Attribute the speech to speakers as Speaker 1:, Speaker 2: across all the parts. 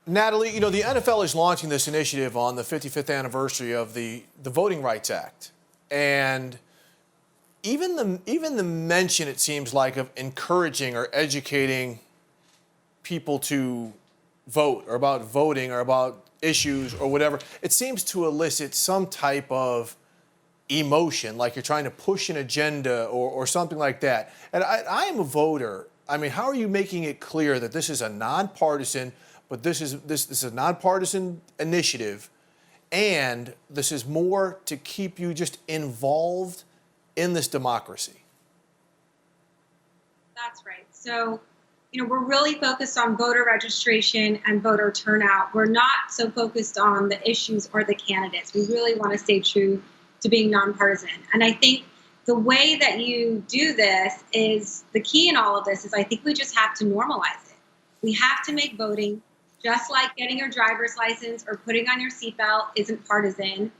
Speaker 1: Natalie, the NFL is launching this initiative on the 55th anniversary of the Voting Rights Act. And even the mention, it seems like, of encouraging or educating people to vote or about voting or about issues or whatever, it seems to elicit some type of emotion, like you're trying to push an agenda or something like that. And I am a voter. I mean, how are you making it clear that this is a nonpartisan, but this is a nonpartisan initiative, and this is more to keep you just involved in this democracy?
Speaker 2: That's right. So, we're really focused on voter registration and voter turnout. We're not so focused on the issues or the candidates. We really want to stay true to being nonpartisan. And I think the way that you do this is the key in all of this is I think we just have to normalize it. We have to make voting, just like getting your driver's license or putting on your seatbelt isn't partisan.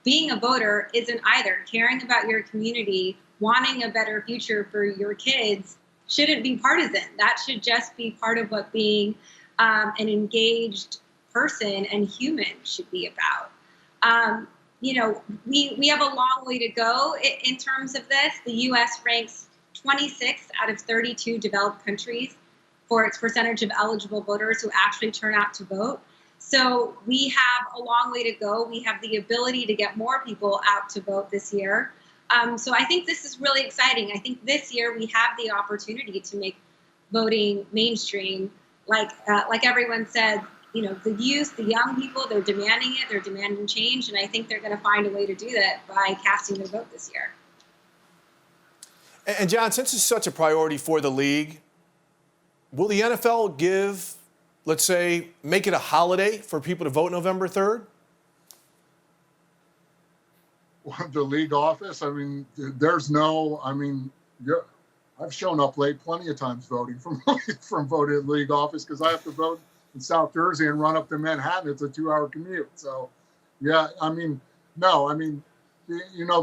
Speaker 2: Being a voter isn't either. Caring about your community, wanting a better future for your kids shouldn't be partisan. That should just be part of what being an engaged person and human should be about. We have a long way to go in terms of this. The U.S. ranks 26th out of 32 developed countries for its percentage of eligible voters who actually turn out to vote. So we have a long way to go. We have the ability to get more people out to vote this year. So I think this is really exciting. I think this year we have the opportunity to make voting mainstream. Like everyone said, the youth, the young people, they're demanding it. They're demanding change. And I think they're going to find a way to do that by casting their vote this year.
Speaker 1: And Jon, since it's such a priority for the league, will the NFL make it a holiday for people to vote November 3rd?
Speaker 3: The league office, I've shown up late plenty of times voting from voting league office because I have to vote in South Jersey and run up to Manhattan. It's a 2-hour commute. So, yeah, the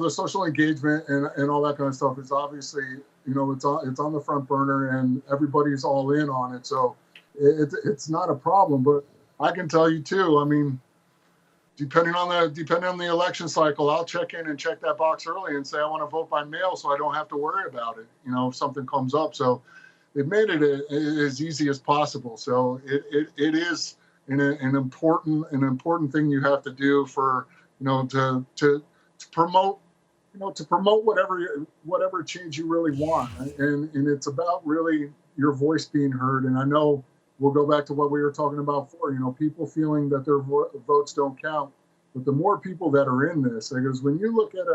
Speaker 3: social engagement and all that kind of stuff is obviously, it's on the front burner and everybody's all in on it. So it's not a problem. But I can tell you too, depending on the election cycle, I'll check in and check that box early and say I want to vote by mail so I don't have to worry about it, if something comes up. So they've made it as easy as possible. So it is an important thing you have to do for, to promote, whatever change you really want. And it's about really your voice being heard. And I know we'll go back to what we were talking about before, people feeling that their votes don't count. But the more people that are in this, because when you look at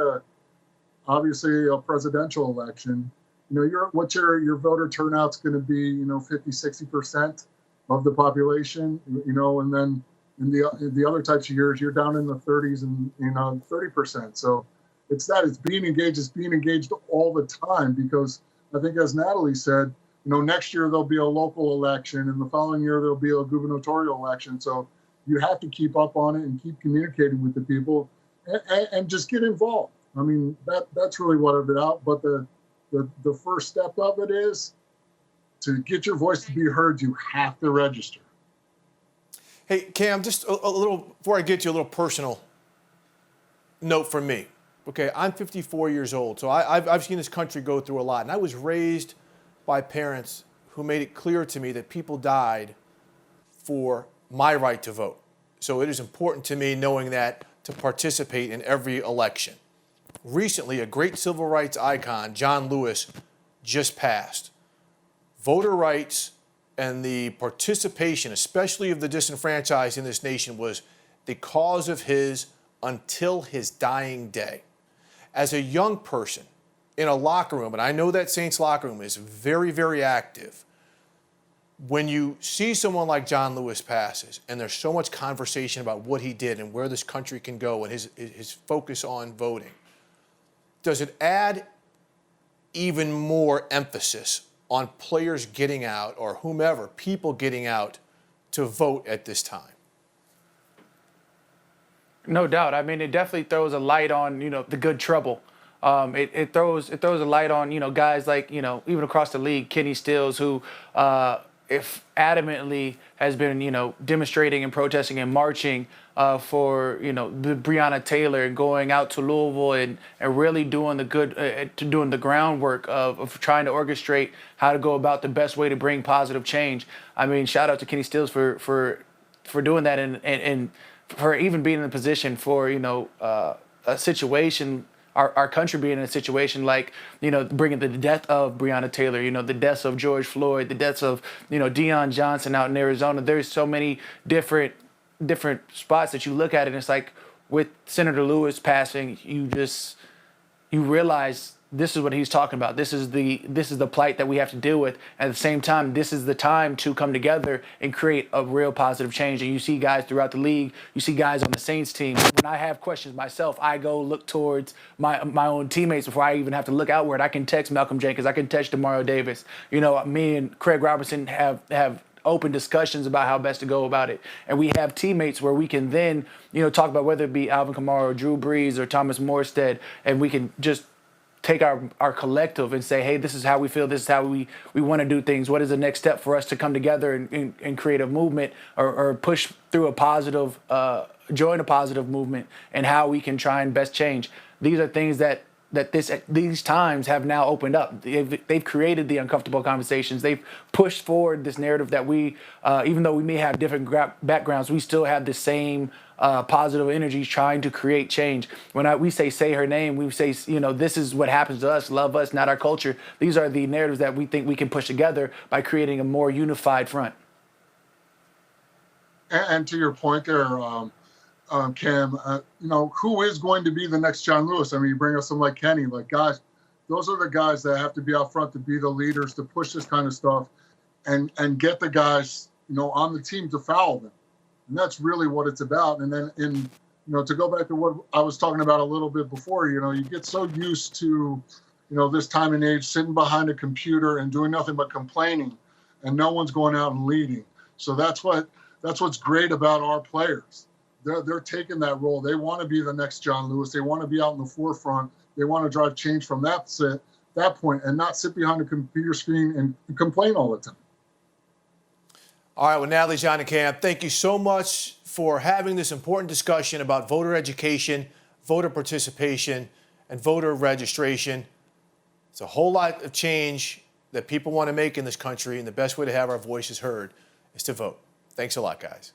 Speaker 3: obviously a presidential election, your voter turnout's going to be, 50-60% of the population, and then in the other types of years, you're down in the 30s and 30%. So it's being engaged all the time, because I think, as Natalie said, next year there'll be a local election, and the following year there'll be a gubernatorial election. So you have to keep up on it and keep communicating with the people and just get involved. That's really what it's about. But the first step of it is to get your voice to be heard. You have to register.
Speaker 1: Hey, Cam, just a little, before I get to a little personal note from me. Okay, I'm 54 years old, so I've seen this country go through a lot. And I was raised by parents who made it clear to me that people died for my right to vote. So it is important to me knowing that to participate in every election. Recently, a great civil rights icon, John Lewis, just passed. Voter rights and the participation, especially of the disenfranchised in this nation, was the cause of his until his dying day. As a young person in a locker room, and I know that Saints locker room is very, very active, when you see someone like John Lewis passes, and there's so much conversation about what he did and where this country can go and his focus on voting, does it add even more emphasis on players getting out, or whomever, people getting out to vote at this time?
Speaker 4: No doubt. It definitely throws a light on, the good trouble. It throws a light on, guys like, even across the league, Kenny Stills, who if adamantly has been, demonstrating and protesting and marching for, the Breonna Taylor, and going out to Louisville and really doing doing the groundwork of trying to orchestrate how to go about the best way to bring positive change. I mean, shout out to Kenny Stills for doing that, and for even being in a position for, a situation, our country being in a situation like, bringing the death of Breonna Taylor, the deaths of George Floyd, the deaths of, Deion Johnson out in Arizona. There's so many different spots that you look at it, and it's like with Senator Lewis passing, you realize this is what he's talking about. This is the plight that we have to deal with. At the same time, this is the time to come together and create a real positive change. And you see guys throughout the league. You see guys on the Saints team. When I have questions myself, I go look towards my own teammates before I even have to look outward. I can text Malcolm Jenkins. I can text Demario Davis. Me and Craig Robertson have open discussions about how best to go about it. And we have teammates where we can then, talk about whether it be Alvin Kamara or Drew Brees or Thomas Morstead, and we can just take our collective and say, hey, this is how we feel, this is how we want to do things. What is the next step for us to come together and create a movement or push through a positive, join a positive movement, and how we can try and best change. These are things that these times have now opened up. They've created the uncomfortable conversations. They've pushed forward this narrative that we, even though we may have different backgrounds, we still have the same positive energies trying to create change. When we say her name, we say, this is what happens to us, love us, not our culture. These are the narratives that we think we can push together by creating a more unified front.
Speaker 3: And to your point there, Cam, who is going to be the next John Lewis? I mean, you bring up someone like Kenny, guys, those are the guys that have to be out front to be the leaders, to push this kind of stuff and get the guys, on the team to foul them. And that's really what it's about. And then to go back to what I was talking about a little bit before, you get so used to, this time and age sitting behind a computer and doing nothing but complaining, and no one's going out and leading. So that's what's great about our players. They're taking that role. They want to be the next John Lewis. They want to be out in the forefront. They want to drive change from that point, and not sit behind a computer screen and complain all the time.
Speaker 1: All right, well, Natalie, Jon, and Cam, thank you so much for having this important discussion about voter education, voter participation, and voter registration. It's a whole lot of change that people want to make in this country, and the best way to have our voices heard is to vote. Thanks a lot, guys.